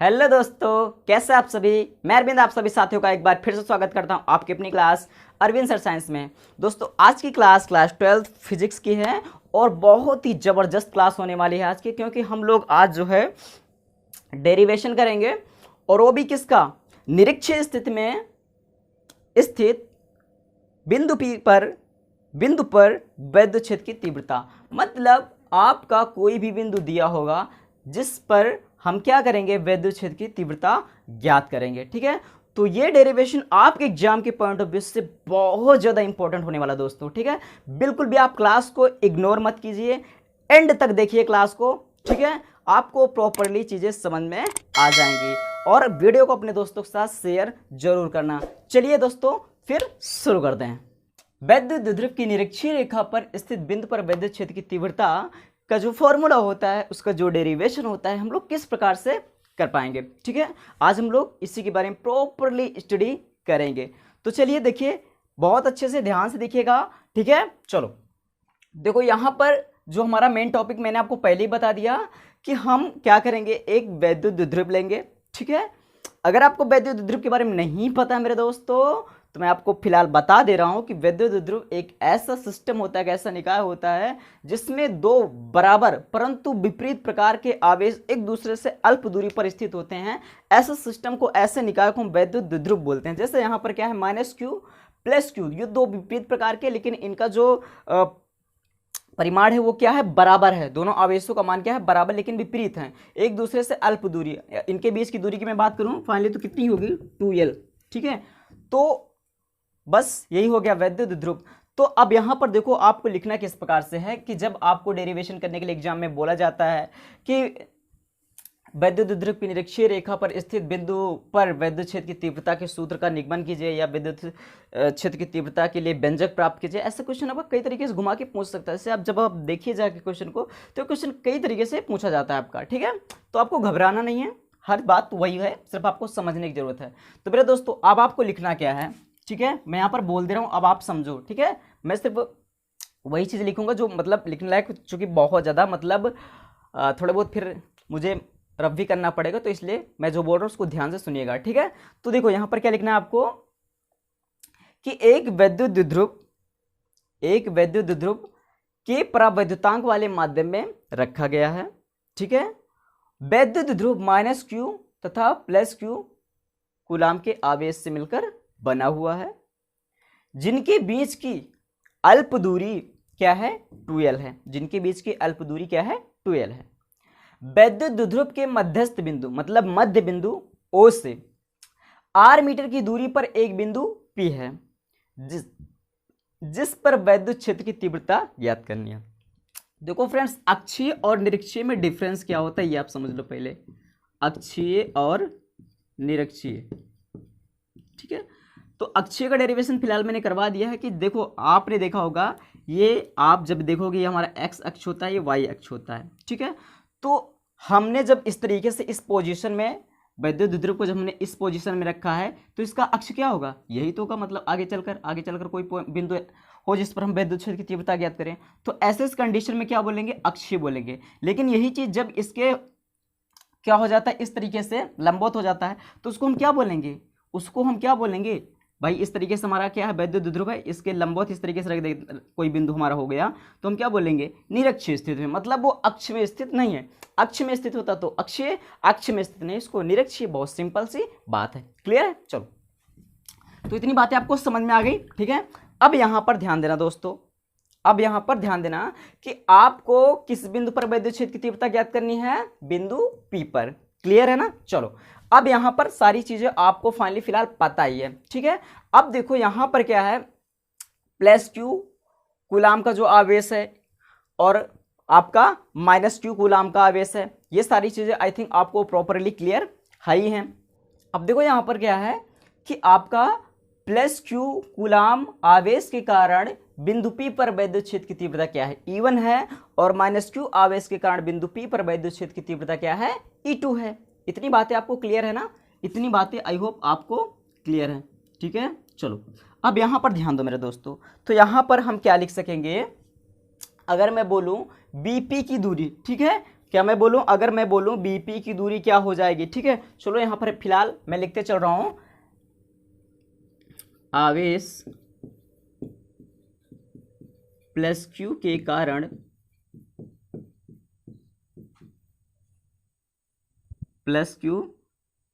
Hello दोस्तों, कैसे आप सभी। मैं अरविंद आप सभी साथियों का एक बार फिर से स्वागत करता हूं आपकी अपनी क्लास अरविंद सर साइंस में। दोस्तों आज की क्लास 12th फिजिक्स की है और बहुत ही ज़बरदस्त क्लास होने वाली है आज की, क्योंकि हम लोग आज जो है डेरिवेशन करेंगे और वो भी किसका, निरक्षीय स्थिति में स्थित बिंदु पर वैद्युत क्षेत्र की तीव्रता। मतलब आपका कोई भी बिंदु दिया होगा जिस पर हम क्या करेंगे, वैद्युत क्षेत्र की तीव्रता ज्ञात करेंगे। ठीक है, तो ये डेरिवेशन आपके एग्जाम के पॉइंट ऑफ व्यू से बहुत ज़्यादा इंपॉर्टेंट होने वाला दोस्तों। ठीक है, बिल्कुल भी आप क्लास को इग्नोर मत कीजिए, एंड तक देखिए क्लास को। ठीक है, आपको प्रॉपरली चीज़ें समझ में आ जाएंगी और वीडियो को अपने दोस्तों के साथ शेयर जरूर करना। चलिए दोस्तों फिर शुरू करते हैं। वैद्युत द्विध्रुव की निरक्षीय रेखा पर स्थित बिंदु पर वैद्युत क्षेत्र की तीव्रता का जो फॉर्मूला होता है, उसका जो डेरिवेशन होता है, हम लोग किस प्रकार से कर पाएंगे। ठीक है, आज हम लोग इसी के बारे में प्रॉपरली स्टडी करेंगे। तो चलिए देखिए, बहुत अच्छे से ध्यान से देखिएगा। ठीक है, चलो देखो यहाँ पर जो हमारा मेन टॉपिक मैंने आपको पहले ही बता दिया कि हम क्या करेंगे, एक वैद्युत द्विध्रुव लेंगे। ठीक है, अगर आपको वैद्युत द्विध्रुव के बारे में नहीं पता मेरे दोस्तों, तो मैं आपको फिलहाल बता दे रहा हूं कि वैद्युत द्विध्रुव एक ऐसा सिस्टम होता है, एक ऐसा निकाय होता है जिसमें दो बराबर परंतु विपरीत प्रकार के आवेश एक दूसरे से अल्प दूरी पर स्थित होते हैं। ऐसे सिस्टम को, ऐसे निकाय को हम वैद्युत द्विध्रुव बोलते हैं। जैसे यहाँ पर क्या है, -q + q, ये दो विपरीत प्रकार के, लेकिन इनका जो परिमाण है वो क्या है, बराबर है। दोनों आवेशों का मान क्या है, बराबर, लेकिन विपरीत हैं, एक दूसरे से अल्प दूरी। इनके बीच की दूरी की मैं बात करूं फाइनली तो कितनी होगी, 2l। ठीक है, तो बस यही हो गया वैद्युत द्विध्रुव। तो अब यहां पर देखो, आपको लिखना किस प्रकार से है कि जब आपको डेरिवेशन करने के लिए एग्जाम में बोला जाता है कि वैद्युत द्विध्रुव की निरक्षीय रेखा पर स्थित बिंदु पर वैद्युत क्षेत्र की तीव्रता के सूत्र का निगमन कीजिए या विद्युत क्षेत्र की तीव्रता के लिए व्यंजक प्राप्त कीजिए, ऐसा क्वेश्चन आपका कई तरीके से घुमा के पूछ सकता है। जैसे आप जब आप देखिए जाके क्वेश्चन को, तो क्वेश्चन कई तरीके से पूछा जाता है आपका। ठीक है, तो आपको घबराना नहीं है, हर बात वही है, सिर्फ आपको समझने की जरूरत है। तो मेरे दोस्तों अब आपको लिखना क्या है, ठीक है, मैं यहाँ पर बोल दे रहा हूँ, अब आप समझो। ठीक है, मैं सिर्फ वही चीज़ लिखूंगा जो मतलब लिखने लायक, चूंकि बहुत ज़्यादा मतलब थोड़े बहुत फिर मुझे रफ भी करना पड़ेगा, तो इसलिए मैं जो बोल रहा हूँ उसको ध्यान से सुनिएगा। ठीक है, तो देखो यहाँ पर क्या लिखना है आपको कि एक वैद्युत द्विध्रुव के परावैद्युतांक वाले माध्यम में रखा गया है। ठीक है, वैद्युत द्विध्रुव -q तथा +q कूलाम के आवेश से मिलकर बना हुआ है, जिनके बीच की अल्प दूरी क्या है, 2l है। जिनके बीच की अल्प दूरी क्या है, 2l है। वैद्युत द्विध्रुव के मध्यस्थ बिंदु, मतलब मध्य बिंदु O से r मीटर की दूरी पर एक बिंदु P है, जिस पर वैद्युत क्षेत्र की तीव्रता ज्ञात करनी है। देखो फ्रेंड्स, अक्षीय और निरक्षीय में डिफरेंस क्या होता है ये आप समझ लो पहले, अक्षीय और निरक्षीय। ठीक है, तो अक्षीय का डेरिवेशन फिलहाल मैंने करवा दिया है कि देखो, आपने देखा होगा, ये आप जब देखोगे ये हमारा x अक्ष होता है, ये y अक्ष होता है। ठीक है, तो हमने जब इस तरीके से इस पोजीशन में वैद्युत द्विध्रुव को जब हमने इस पोजीशन में रखा है, तो इसका अक्ष क्या होगा, यही तो होगा। मतलब आगे चलकर कोई बिंदु हो जिस पर हम वैद्युत क्षेत्र की तीव्रता ज्ञात करें, तो ऐसे इस कंडीशन में क्या बोलेंगे, अक्षीय बोलेंगे। लेकिन यही चीज जब इसके क्या हो जाता है, इस तरीके से लंबवत हो जाता है, तो उसको हम क्या बोलेंगे, भाई इस तरीके से हमारा क्या है, वैद्युत द्विध्रुव है, इसके लंबवत इस तरीके से रख दे, कोई बिंदु हमारा हो गया, तो हम क्या बोलेंगे, निरक्षीय स्थित है। मतलब वो अक्ष में स्थित नहीं है, अक्ष में स्थित होता तो अक्षीय, अक्ष में स्थित नहीं, इसको निरक्षीय। बहुत सिंपल सी बात है, क्लियर है। चलो, तो इतनी बातें आपको समझ में आ गई। ठीक है, अब यहां पर ध्यान देना दोस्तों, अब यहां पर ध्यान देना कि आपको किस बिंदु पर वैद्युत क्षेत्र की तीव्रता ज्ञात करनी है, बिंदु P पर। क्लियर है ना। चलो, अब यहां पर सारी चीजें आपको फाइनली फिलहाल पता ही है। ठीक है, अब देखो यहां पर क्या है, +q कूलाम का जो आवेश है और आपका -q कूलाम का आवेश है, ये सारी चीजें आई थिंक आपको प्रॉपरली क्लियर ही हैं। अब देखो यहां पर क्या है कि आपका +q कूलाम आवेश के कारण बिंदु P पर वैद्युत क्षेत्र की तीव्रता क्या है, E1 है, और -q आवेश के कारण बिंदु P पर वैद्युत क्षेत्र की तीव्रता क्या है, E2 है। इतनी बातें आपको क्लियर है ना, इतनी बातें आई होप आपको क्लियर है। ठीक है, चलो अब यहां पर ध्यान दो मेरे दोस्तों, तो यहां पर हम क्या लिख सकेंगे, अगर मैं बोलूं BP की दूरी, ठीक है, क्या मैं बोलूं, अगर मैं बोलूं बीपी की दूरी क्या हो जाएगी, ठीक है। चलो यहां पर फिलहाल मैं लिखते चल रहा हूं, आवेश प्लस क्यू के कारण प्लस क्यू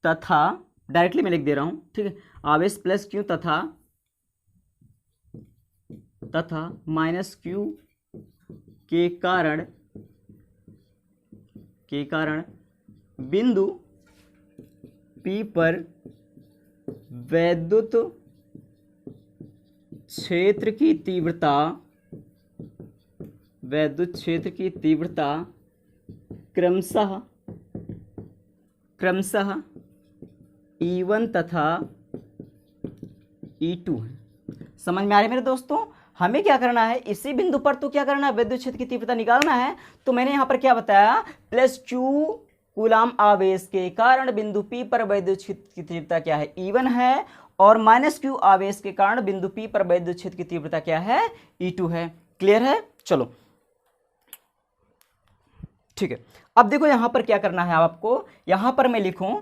तथा, डायरेक्टली मैं लिख दे रहा हूं, ठीक है, आवेश प्लस क्यू तथा माइनस क्यू के कारण बिंदु P पर वैद्युत क्षेत्र की तीव्रता क्रमशः E1 तथा E2 है। समझ में आ रही है मेरे दोस्तों। हमें क्या करना है, इसी बिंदु पर तो क्या करना है, विद्युत क्षेत्र की तीव्रता निकालना है। तो मैंने यहां पर क्या बताया, प्लस Q कूलाम आवेश के कारण बिंदु P पर विद्युत क्षेत्र की तीव्रता क्या है, E1 है, और माइनस Q आवेश के कारण बिंदु P पर विद्युत क्षेत्र की तीव्रता क्या है, E2 है। क्लियर है। चलो ठीक है, अब देखो यहां पर क्या करना है आपको, यहां पर मैं लिखूं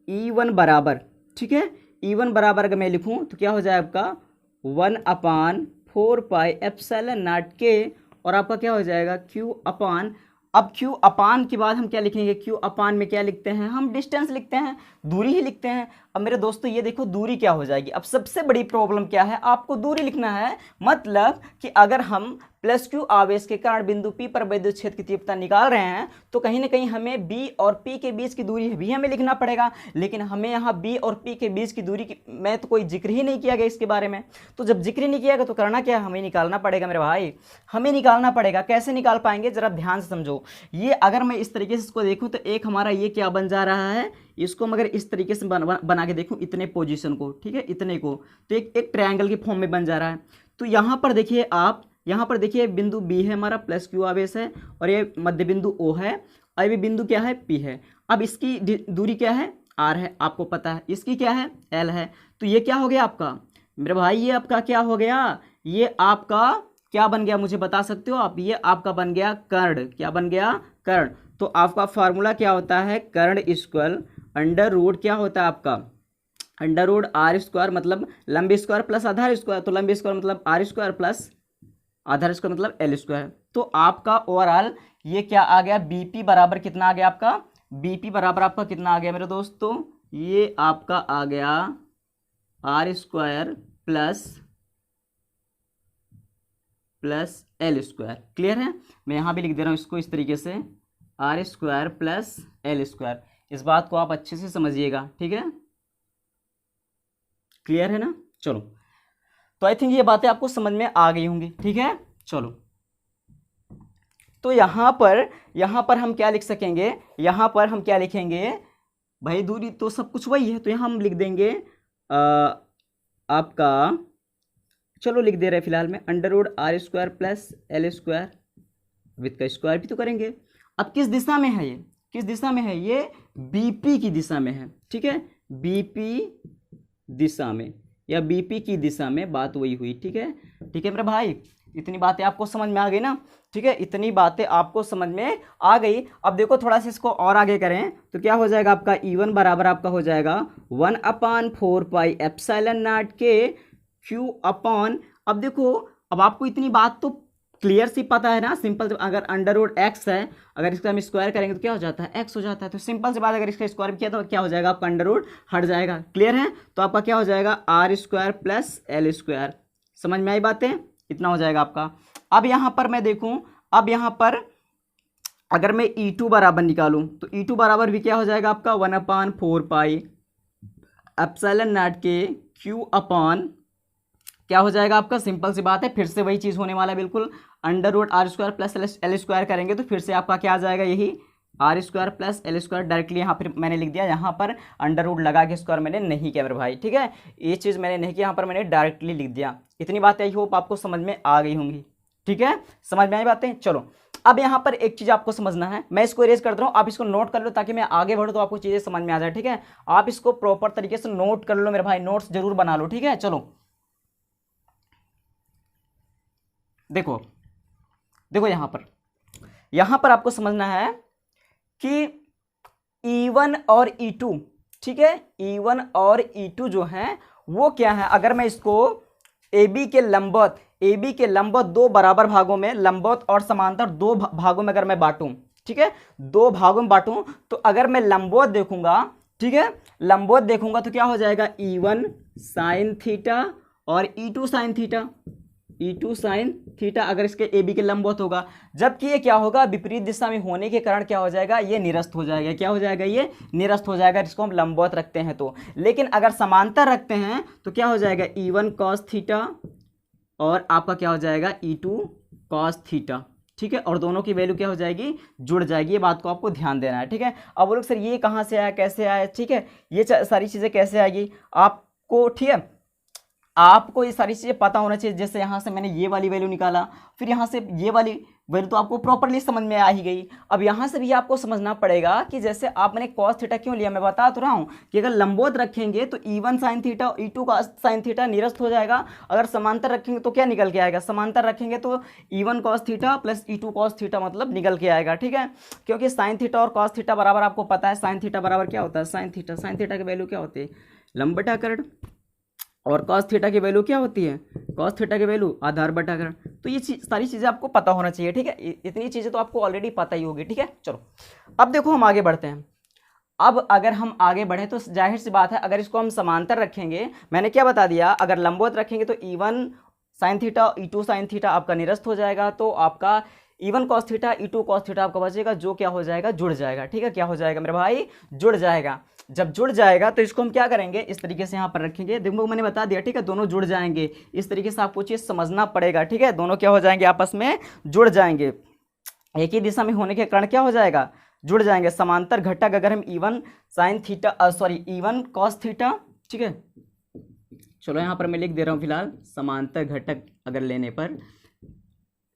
E1 बराबर, ठीक है, E1 बराबर अगर मैं लिखूं तो क्या हो जाए आपका 1/4 पाई एप्सिलॉन नॉट के, और आपका क्या हो जाएगा Q अपान, अब Q अपान के बाद हम क्या लिखेंगे, Q अपान में क्या लिखते हैं, हम डिस्टेंस लिखते हैं, दूरी ही लिखते हैं। अब मेरे दोस्तों ये देखो दूरी क्या हो जाएगी, अब सबसे बड़ी प्रॉब्लम क्या है, आपको दूरी लिखना है। मतलब कि अगर हम प्लस Q आवेश के कारण बिंदु P पर विद्युत क्षेत्र की तीव्रता निकाल रहे हैं तो कहीं ना कहीं हमें B और P के बीच की दूरी भी हमें लिखना पड़ेगा, लेकिन हमें यहाँ B और P के बीच की दूरी की मैं तो कोई जिक्र ही नहीं किया गया इसके बारे में। तो जब जिक्र नहीं किया गया तो करना क्या, हमें निकालना पड़ेगा मेरे भाई, हमें निकालना पड़ेगा। कैसे निकाल पाएंगे, जरा ध्यान से समझो। ये अगर मैं इस तरीके से इसको देखूँ तो एक हमारा ये क्या बन जा रहा है, इसको मगर इस तरीके से बना के देखूं, इतने पोजीशन को, ठीक है, इतने को, तो एक ट्रायंगल के फॉर्म में बन जा रहा है। तो यहां पर देखिए आप, यहां पर देखिए बिंदु B है हमारा, प्लस Q आवेश है, और ये मध्य बिंदु O है, और ये बिंदु क्या है, P है। अब इसकी दूरी क्या है, R है, आपको पता है, इसकी क्या है, L है। तो ये क्या हो गया आपका मेरे भाई, ये आपका क्या हो गया, ये आपका क्या बन गया, मुझे बता सकते हो आप, ये आपका बन गया कर्ण। क्या बन गया, कर्ण। तो आपका फार्मूला क्या होता है, कर्ण इक्वल अंडर रूट क्या होता है आपका, अंडर रूट R स्क्वायर, मतलब लंबी स्क्वायर प्लस आधार स्क्वायर, तो लंबी स्क्वायर मतलब R स्क्वायर प्लस आधार स्क्वायर मतलब L स्क्वायर। तो आपका ओवरऑल ये क्या आ गया, BP बराबर कितना आ गया आपका, BP बराबर आपका कितना आ गया मेरे दोस्तों, ये आपका आ गया R square plus L square. Clear है। मैं यहाँ भी लिख दे रहा हूँ इसको इस तरीके से, R square plus L square. इस बात को आप अच्छे से समझिएगा, ठीक है, क्लियर है ना। चलो, तो आई थिंक ये बातें आपको समझ में आ गई होंगी, ठीक है। चलो, तो यहां पर हम क्या लिख सकेंगे, यहां पर हम क्या लिखेंगे भाई, दूरी तो सब कुछ वही है, तो यहां हम लिख देंगे आपका, चलो लिख दे रहे फिलहाल में, under root R square plus L square, with का स्क्वायर भी तो करेंगे। अब किस दिशा में है ये, किस दिशा में है ये, BP की दिशा में है, ठीक है, BP दिशा में या BP की दिशा में, बात वही हुई, ठीक है। ठीक है मेरे भाई, इतनी बातें आपको समझ में आ गई ना, ठीक है, इतनी बातें आपको समझ में आ गई। अब देखो थोड़ा सा इसको और आगे करें तो क्या हो जाएगा आपका, E1 बराबर आपका हो जाएगा 1/4 पाई एप्सिलॉन नॉट के Q अपॉन, अब देखो, अब आपको इतनी बात तो क्लियर सी पता है ना, सिंपल। अगर अंडर रूट x है, अगर इसका हम स्क्वायर करेंगे तो क्या हो जाता है, x हो जाता है। तो सिंपल सी बात, अगर इसका स्क्वायर किया तो क्या हो जाएगा आपका, अंडर रूट हट जाएगा। क्लियर है। तो आपका क्या हो जाएगा, R square plus L square. समझ में आई बातें, इतना हो जाएगा आपका। अब यहां पर मैं देखूं, अब यहां पर अगर मैं E2 बराबर निकालूं तो E2 बराबर भी क्या हो जाएगा आपका 1/4 पाई एप्सिलॉन नॉट के Q अपॉन, क्या हो जाएगा आपका, सिंपल सी बात है, फिर से वही चीज होने वाला है बिल्कुल, under root R square plus L square करेंगे तो फिर से आपका क्या आ जाएगा, यही R square plus L square. Directly यहाँ पर मैंने लिख दिया, यहाँ पर अंडर रूट लगा के स्क्वायर मैंने नहीं किया मेरे भाई, ठीक है, ये चीज़ मैंने नहीं किया, यहाँ पर मैंने डायरेक्टली लिख दिया। इतनी बातें आई होप आपको समझ में आ गई होंगी, ठीक है, समझ में आई बातें। चलो, अब यहाँ पर एक चीज़ आपको समझना है, मैं इसको इरेज कर रहा हूँ, आप इसको नोट कर लो ताकि मैं आगे बढ़ूँ तो आपको चीज़ें समझ में आ जाए, ठीक है। आप इसको प्रॉपर तरीके से नोट कर लो मेरे भाई, नोट्स जरूर बना लो, ठीक है। चलो देखो, देखो यहाँ पर यहां पर आपको समझना है कि E1 और E2, ठीक है, E1 और E2 जो है वो क्या है, अगर मैं इसको AB के लंबवत दो बराबर भागों में, लंबवत और समांतर दो भागों में अगर मैं बांटूं, ठीक है, दो भागों में बांटूं, तो अगर मैं लंबवत देखूंगा, ठीक है, लंबवत देखूंगा तो क्या हो जाएगा, E1 साइन थीटा और E2 sine theta, E2 sine theta अगर इसके AB के लंबवत होगा। जबकि ये क्या होगा, विपरीत दिशा में होने के कारण क्या हो जाएगा, ये निरस्त हो जाएगा। क्या हो जाएगा, ये निरस्त हो जाएगा, इसको हम लंबवत रखते हैं तो। लेकिन अगर समांतर रखते हैं तो क्या हो जाएगा, E1 कॉस थीटा और आपका क्या हो जाएगा, E2 कॉस थीटा, ठीक है, और दोनों की वैल्यू क्या हो जाएगी, जुड़ जाएगी। ये बात को आपको ध्यान देना है, ठीक है। अब बोलो सर ये कहाँ से आया, कैसे आया, ठीक है, ये सारी चीज़ें कैसे आएगी आपको, ठीक है, आपको ये सारी चीज़ें पता होना चाहिए। जैसे यहाँ से मैंने ये वाली वैल्यू निकाला, फिर यहाँ से ये वाली वैल्यू तो आपको प्रॉपरली समझ में आ ही गई। अब यहाँ से भी आपको समझना पड़ेगा कि जैसे आपने कॉस थीटा क्यों लिया, मैं बता तो रहा हूँ कि अगर लंबवत रखेंगे तो E1 साइन थीटा और E2 का साइन थीटा निरस्त हो जाएगा। अगर समांतर रखेंगे तो क्या निकल के आएगा, समांतर रखेंगे तो E1 cos theta plus E2 cos theta मतलब निकल के आएगा, ठीक है। क्योंकि साइन थीटा और कॉस थीटा बराबर आपको पता है, साइन थीटा बराबर क्या होता है, साइन थीटा की वैल्यू क्या होती है, लंबवताकरण, और कॉस थीटा की वैल्यू क्या होती है, कॉस थीटा की वैल्यू आधार बटाकरण। तो ये सारी चीज़ें आपको पता होना चाहिए, ठीक है, इतनी चीज़ें तो आपको ऑलरेडी पता ही होगी, ठीक है। चलो अब देखो हम आगे बढ़ते हैं। अब अगर हम आगे बढ़े तो जाहिर सी बात है, अगर इसको हम समांतर रखेंगे, मैंने क्या बता दिया, अगर लंबवत रखेंगे तो E1 sine theta E2 sine theta आपका निरस्त हो जाएगा, तो आपका E1 cos theta E2 cos theta आपका बचेगा, जो क्या हो जाएगा, जुड़ जाएगा, ठीक है। क्या हो जाएगा मेरे भाई, जुड़ जाएगा। जब जुड़ जाएगा तो इसको हम क्या करेंगे, इस तरीके से यहाँ पर रखेंगे, देखो मैंने बता दिया, ठीक है, दोनों जुड़ जाएंगे। इस तरीके से आपको चीज़ समझना पड़ेगा, ठीक है, दोनों क्या हो जाएंगे, आपस में जुड़ जाएंगे, एक ही दिशा में होने के कारण क्या हो जाएगा, जुड़ जाएंगे। समांतर घटक अगर हम E1 sine theta E1 cos theta, ठीक है, चलो यहाँ पर मैं लिख दे रहा हूँ फिलहाल, समांतर घटक अगर लेने पर,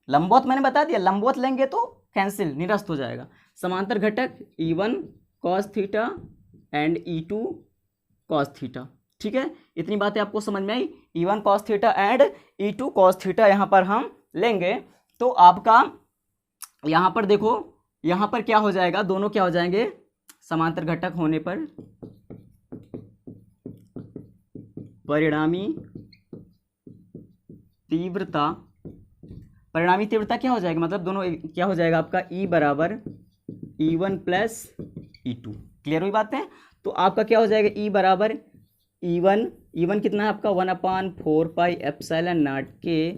लंबवत मैंने बता दिया, लंबवत लेंगे तो कैंसिल, निरस्त हो जाएगा। समांतर घटक E1 cos theta and E2 cos theta, ठीक है, इतनी बातें आपको समझ में आई। E1 cos theta and E2 cos theta यहाँ पर हम लेंगे तो आपका यहाँ पर देखो, यहाँ पर क्या हो जाएगा, दोनों क्या हो जाएंगे, समांतर घटक होने पर परिणामी तीव्रता क्या हो जाएगी, मतलब दोनों क्या हो जाएगा आपका, E बराबर E1 प्लस E2। क्लियर हुई बात है। तो आपका क्या हो जाएगा, E बराबर E1 कितना है आपका, 1/4 पाई एप्सिलॉन नॉट के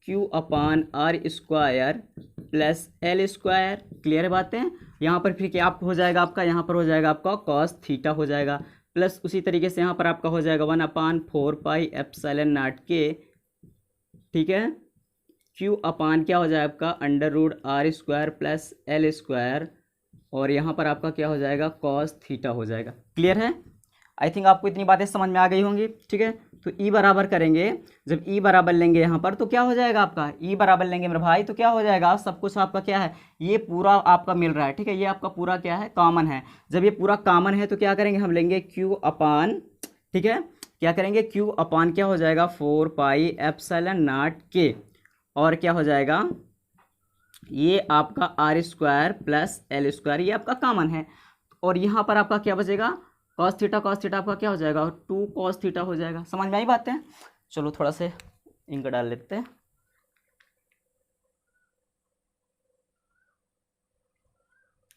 Q अपान R square plus L square. Clear है बातें। यहाँ पर फिर क्या हो जाएगा आपका, यहाँ पर हो जाएगा आपका कॉस थीटा हो जाएगा, प्लस उसी तरीके से यहाँ पर आपका हो जाएगा 1/4 पाई एप्सिलॉन नॉट के, ठीक है, Q अपान क्या हो जाएगा आपका under root R square plus L square, और यहाँ पर आपका क्या हो जाएगा, कॉस थीटा हो जाएगा। क्लियर है। आई थिंक आपको इतनी बातें समझ में आ गई होंगी, ठीक है। तो E बराबर करेंगे, जब E बराबर लेंगे यहाँ पर तो क्या हो जाएगा आपका, E बराबर लेंगे मेरे भाई तो क्या हो जाएगा, सब कुछ आपका क्या है, ये पूरा आपका मिल रहा है, ठीक है, ये आपका पूरा क्या है, कॉमन है। जब ये पूरा कॉमन है तो क्या करेंगे, हम लेंगे Q अपान, ठीक है, क्या करेंगे, Q अपान क्या हो जाएगा 4 पाई एप्सिलॉन नॉट के, और क्या हो जाएगा, ये आपका R square plus L square, ये आपका कॉमन है, और यहाँ पर आपका क्या बचेगा, कॉस थीटा आपका क्या हो जाएगा, 2 कॉस थीटा हो जाएगा। समझ में आई बात है। चलो थोड़ा से इंक डाल लेते हैं,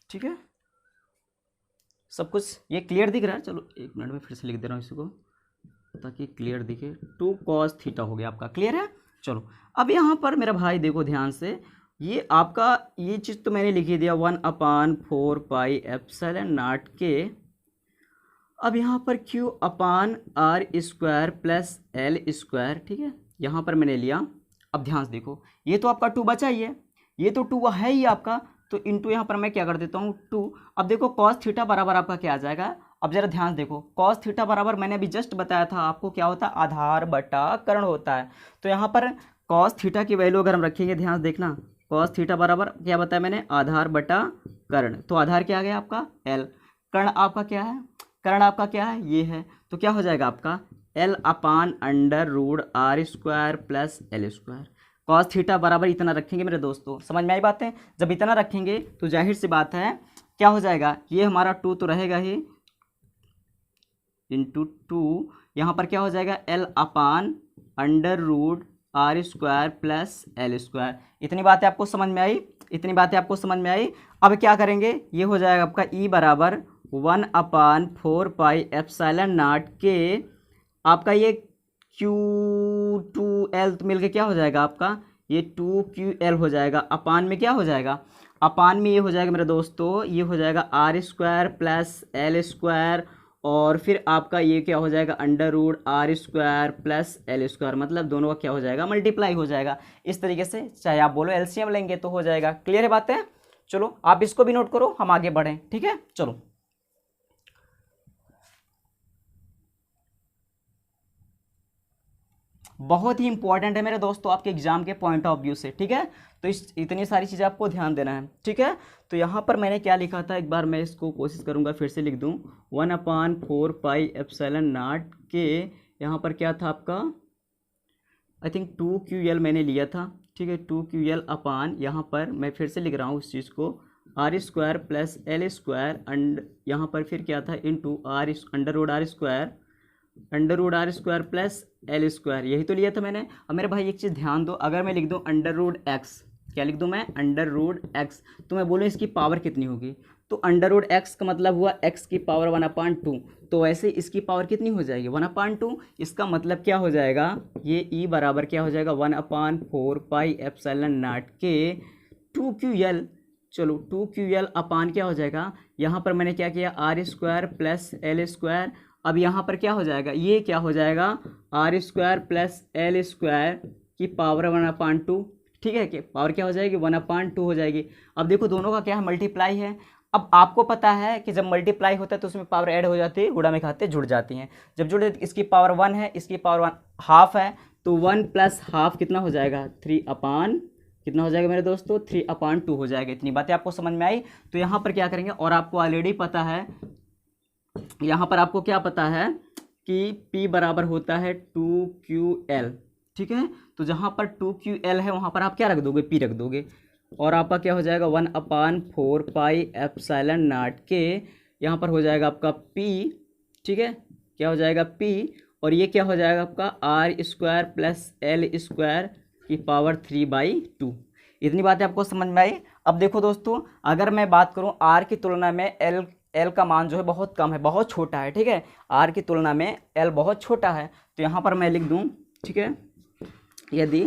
ठीक है, सब कुछ ये क्लियर दिख रहा है। चलो एक मिनट में फिर से लिख दे रहा हूँ इसको ताकि क्लियर दिखे, 2 कॉस थीटा हो गया आपका। क्लियर है। चलो अब यहाँ पर मेरा भाई देखो ध्यान से, ये आपका ये चीज़ तो मैंने लिख ही दिया 1/4 पाई एप्सिलॉन नॉट के। अब यहाँ पर Q अपान R square plus L square, ठीक है, यहाँ पर मैंने लिया। अब ध्यान से देखो, ये तो आपका 2 बचा ही है, ये तो 2 है ही आपका, तो इंटू यहाँ पर मैं क्या कर देता हूँ 2। अब देखो कॉस थीटा बराबर आपका क्या आ जाएगा, अब जरा ध्यान से देखो, कॉस थीटा बराबर मैंने अभी जस्ट बताया था आपको क्या होता है, आधार बटा कर्ण होता है। तो यहाँ पर कॉस थीटा की वैल्यू अगर हम रखेंगे, ध्यान से देखना, कॉस थीटा बराबर क्या बताया मैंने, आधार बटा कर्ण। तो आधार क्या आ गया आपका L, कर्ण आपका क्या है, कर्ण आपका क्या है, ये है, तो क्या हो जाएगा आपका L upon under root R square plus L square. Cos theta बराबर इतना रखेंगे मेरे दोस्तों, समझ में आई बात है। जब इतना रखेंगे तो जाहिर सी बात है क्या हो जाएगा, ये हमारा 2 तो रहेगा ही, इंटू 2, यहाँ पर क्या हो जाएगा L upon under root R square plus L square. इतनी बातें आपको समझ में आई, इतनी बातें आपको समझ में आई। अब क्या करेंगे, ये हो जाएगा आपका E बराबर 1/4 पाई एप्सिलॉन नॉट के, आपका ये Q2L तो मिलके क्या हो जाएगा आपका, ये 2QL हो जाएगा, अपान में क्या हो जाएगा, अपान में ये हो जाएगा मेरे दोस्तों, ये हो जाएगा R square plus L square, और फिर आपका ये क्या हो जाएगा under root R square plus L square, मतलब दोनों का क्या हो जाएगा, मल्टीप्लाई हो जाएगा। इस तरीके से चाहे आप बोलो एलसीएम लेंगे तो हो जाएगा। क्लियर है बातें? चलो आप इसको भी नोट करो, हम आगे बढ़ें, ठीक है। चलो बहुत ही इंपॉर्टेंट है मेरे दोस्तों आपके एग्जाम के पॉइंट ऑफ व्यू से, ठीक है। तो इतनी सारी चीज़ें आपको ध्यान देना है, ठीक है। तो यहाँ पर मैंने क्या लिखा था, एक बार मैं इसको कोशिश करूँगा फिर से लिख दूँ, 1/4 पाई एप्सिलॉन नॉट के, यहाँ पर क्या था आपका, आई थिंक 2QL मैंने लिया था, ठीक है। 2QL अपान, यहाँ पर मैं फिर से लिख रहा हूँ उस चीज़ को, R square plus L square, यहाँ पर फिर क्या था into R under root R square plus L square, यही तो लिया था मैंने। अब मेरे भाई एक चीज़ ध्यान दो, अगर मैं लिख दूँ अंडर रूट एक्स, क्या लिख दूँ मैं, अंडर रूट एक्स, तो मैं बोलूँ इसकी पावर कितनी होगी, तो अंडर रूट एक्स का मतलब हुआ एक्स की पावर 1/2, तो वैसे इसकी पावर कितनी हो जाएगी 1/2। इसका मतलब क्या हो जाएगा, ये ई बराबर क्या हो जाएगा 1/4 पाई एप्सिलॉन नॉट के 2QL। चलो 2QL अपान क्या हो जाएगा, यहाँ पर मैंने क्या किया R square plus L square, अब यहाँ पर क्या हो जाएगा, ये क्या हो जाएगा R square plus L square की पावर 1/2, ठीक है। कि पावर क्या हो जाएगी 1/2 हो जाएगी। अब देखो दोनों का क्या है, मल्टीप्लाई है। अब आपको पता है कि जब मल्टीप्लाई होता है तो उसमें पावर ऐड हो जाती है, गुणा में खाते जुड़ जाती हैं। जब जुड़े इसकी पावर 1 है, इसकी पावर 1/2 है, तो 1 + ½ कितना हो जाएगा 3 कितना हो जाएगा मेरे दोस्तों 3/2 हो जाएगा। इतनी बातें आपको समझ में आई। तो यहाँ पर क्या करेंगे, और आपको ऑलरेडी पता है, यहाँ पर आपको क्या पता है कि P बराबर होता है 2QL, ठीक है। तो जहाँ पर 2QL है वहाँ पर आप क्या रख दोगे, P रख दोगे, और आपका क्या हो जाएगा 1/4 पाई एप्सिलॉन नॉट के, यहाँ पर हो जाएगा आपका P, ठीक है, क्या हो जाएगा P, और ये क्या हो जाएगा आपका R square plus L square की पावर 3/2। इतनी बातें आपको समझ में आई। अब देखो दोस्तों, अगर मैं बात करूँ R की तुलना में L का मान जो है बहुत कम है, बहुत छोटा है, ठीक है। R की तुलना में L बहुत छोटा है, तो यहाँ पर मैं लिख दूँ, ठीक है, यदि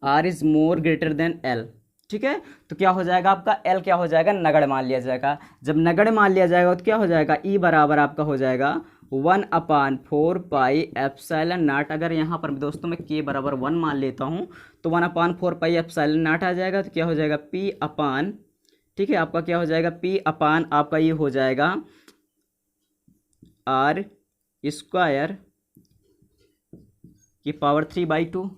R is more greater than L, ठीक है, तो क्या हो जाएगा आपका L क्या हो जाएगा, नगण्य मान लिया जाएगा। जब नगण्य मान लिया जाएगा तो क्या हो जाएगा, E बराबर आपका हो जाएगा 1/4 पाई एप्सिलॉन नॉट। अगर यहाँ पर दोस्तों मैं K बराबर 1 मान लेता हूँ तो 1/4 पाई एप्सिलॉन नॉट आ जाएगा, तो क्या हो जाएगा P अपान, ठीक है, आपका क्या हो जाएगा P अपान, आपका ये हो जाएगा R स्क्वायर की पावर 3/2।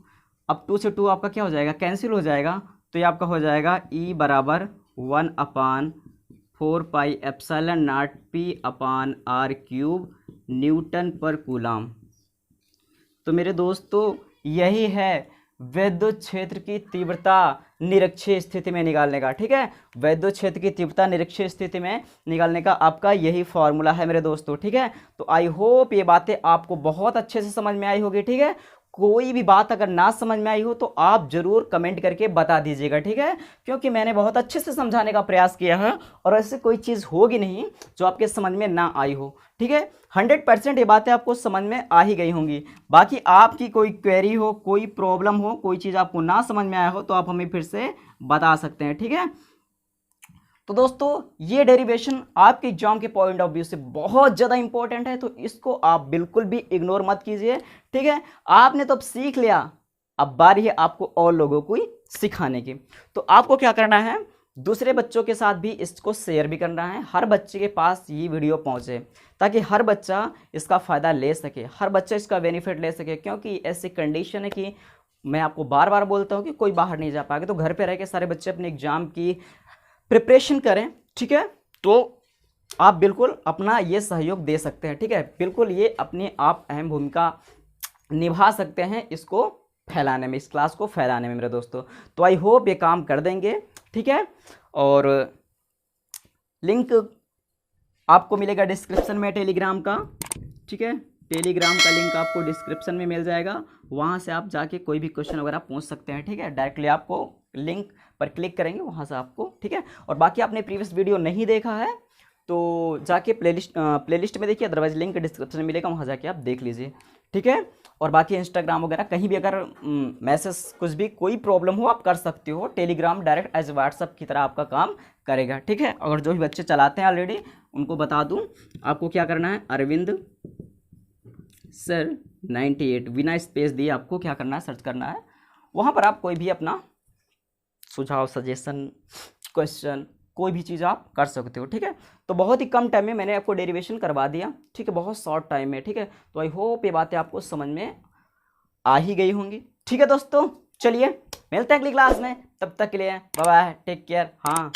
अब 2 से 2 आपका क्या हो जाएगा, कैंसिल हो जाएगा, तो ये आपका हो जाएगा E बराबर 1/4 pi epsilon not P upon R³ Newton पर कूलम। तो मेरे दोस्तों यही है विद्युत क्षेत्र की तीव्रता निरक्षीय स्थिति में निकालने का, ठीक है। विद्युत क्षेत्र की तीव्रता निरक्षीय स्थिति में निकालने का आपका यही फॉर्मूला है मेरे दोस्तों, ठीक है। तो आई होप ये बातें आपको बहुत अच्छे से समझ में आई होगी, ठीक है। कोई भी बात अगर ना समझ में आई हो तो आप जरूर कमेंट करके बता दीजिएगा, ठीक है, क्योंकि मैंने बहुत अच्छे से समझाने का प्रयास किया है और ऐसे कोई चीज़ होगी नहीं जो आपके समझ में ना आई हो, ठीक है। 100% ये बातें आपको समझ में आ ही गई होंगी। बाकी आपकी कोई क्वेरी हो, कोई प्रॉब्लम हो, कोई चीज़ आपको ना समझ में आया हो तो आप हमें फिर से बता सकते हैं, ठीक है। तो दोस्तों ये डेरिवेशन आपके एग्जाम के पॉइंट ऑफ व्यू से बहुत ज़्यादा इंपॉर्टेंट है, तो इसको आप बिल्कुल भी इग्नोर मत कीजिए, ठीक है। आपने तो अब सीख लिया, अब बारी है आपको और लोगों को सिखाने की। तो आपको क्या करना है, दूसरे बच्चों के साथ भी इसको शेयर भी करना है, हर बच्चे के पास ये वीडियो पहुंचे ताकि हर बच्चा इसका फ़ायदा ले सके, हर बच्चा इसका बेनिफिट ले सके। क्योंकि ऐसी कंडीशन है कि मैं आपको बार बार बोलता हूँ कि कोई बाहर नहीं जा पाएगा, तो घर पे रह के सारे बच्चे अपने एग्जाम की प्रिपरेशन करें, ठीक है। तो आप बिल्कुल अपना ये सहयोग दे सकते हैं, ठीक है, बिल्कुल ये अपने आप अहम भूमिका निभा सकते हैं इसको फैलाने में, इस क्लास को फैलाने में मेरे दोस्तों। तो आई होप ये काम कर देंगे, ठीक है। और लिंक आपको मिलेगा डिस्क्रिप्शन में टेलीग्राम का, ठीक है। टेलीग्राम का लिंक आपको डिस्क्रिप्शन में मिल जाएगा, वहाँ से आप जाके कोई भी क्वेश्चन वगैरह पूछ सकते हैं, ठीक है। डायरेक्टली आपको लिंक पर क्लिक करेंगे वहाँ से आपको, ठीक है। और बाकी आपने प्रीवियस वीडियो नहीं देखा है तो जाके प्लेलिस्ट में देखिए, अदरवाइज लिंक डिस्क्रिप्शन में मिलेगा, वहाँ जाके आप देख लीजिए, ठीक है। और बाकी इंस्टाग्राम वगैरह कहीं भी अगर मैसेज कुछ भी कोई प्रॉब्लम हो आप कर सकते हो, टेलीग्राम डायरेक्ट एज व्हाट्सअप की तरह आपका काम करेगा, ठीक है। अगर जो भी बच्चे चलाते हैं ऑलरेडी उनको बता दूं, आपको क्या करना है, अरविंद सर 98 बिना स्पेस दिए आपको क्या करना है, सर्च करना है। वहाँ पर आप कोई भी अपना सुझाव, सजेशन, क्वेश्चन, कोई भी चीज़ आप कर सकते हो, ठीक है। तो बहुत ही कम टाइम में मैंने आपको डेरिवेशन करवा दिया, ठीक है, बहुत शॉर्ट टाइम में, ठीक है। तो आई होप ये बातें आपको समझ में आ ही गई होंगी, ठीक है दोस्तों। चलिए मिलते हैं अगली क्लास में, तब तक के लिए बाय बाय, टेक केयर। हाँ,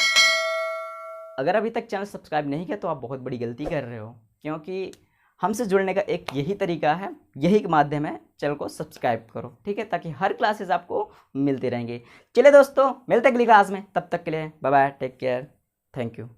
अगर अभी तक चैनल सब्सक्राइब नहीं किया तो आप बहुत बड़ी गलती कर रहे हो, क्योंकि हमसे जुड़ने का एक यही तरीका है, यही एक माध्यम है, चैनल को सब्सक्राइब करो, ठीक है, ताकि हर क्लासेस आपको मिलती रहेंगे। चलिए दोस्तों मिलते हैं अगली क्लास में, तब तक के लिए bye bye, take care, thank you.